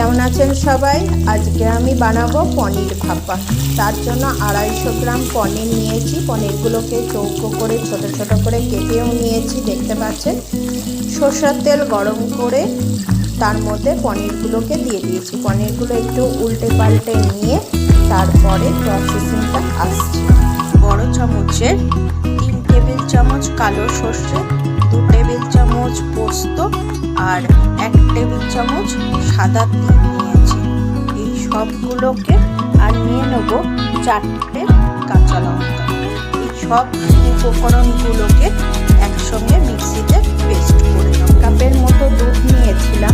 কেমন আছেন সবাই? আজকে আমি বানাবো পনির ভাপা। তার জন্য 250 গ্রাম পনির নিয়েছি। পনিরগুলোকে চৌকো করে ছোট ছোট করে কেটেও নিয়েছি, দেখতে পাচ্ছেন। সরষের তেল গরম করে তার মধ্যে পনিরগুলোকে দিয়ে দিয়েছি। পনিরগুলো একটু উল্টে পাল্টে নিয়ে তারপরে প্রসেসিংটা আসছে। বড় চামচের 3 টেবিল চামচ কালো সর্ষে, 2 টেবিল চামচ পোস্ত আর 1 টেবিল চামচ সাদা তিল নিয়েছি। এই সবগুলোকে আর নিয়ে নেব 4টে কাঁচা লঙ্কা। এই সব উপকরণগুলোকে একসঙ্গে মিক্সিতে পেস্ট করে নেব। কাপের মতো দুধ নিয়েছিলাম,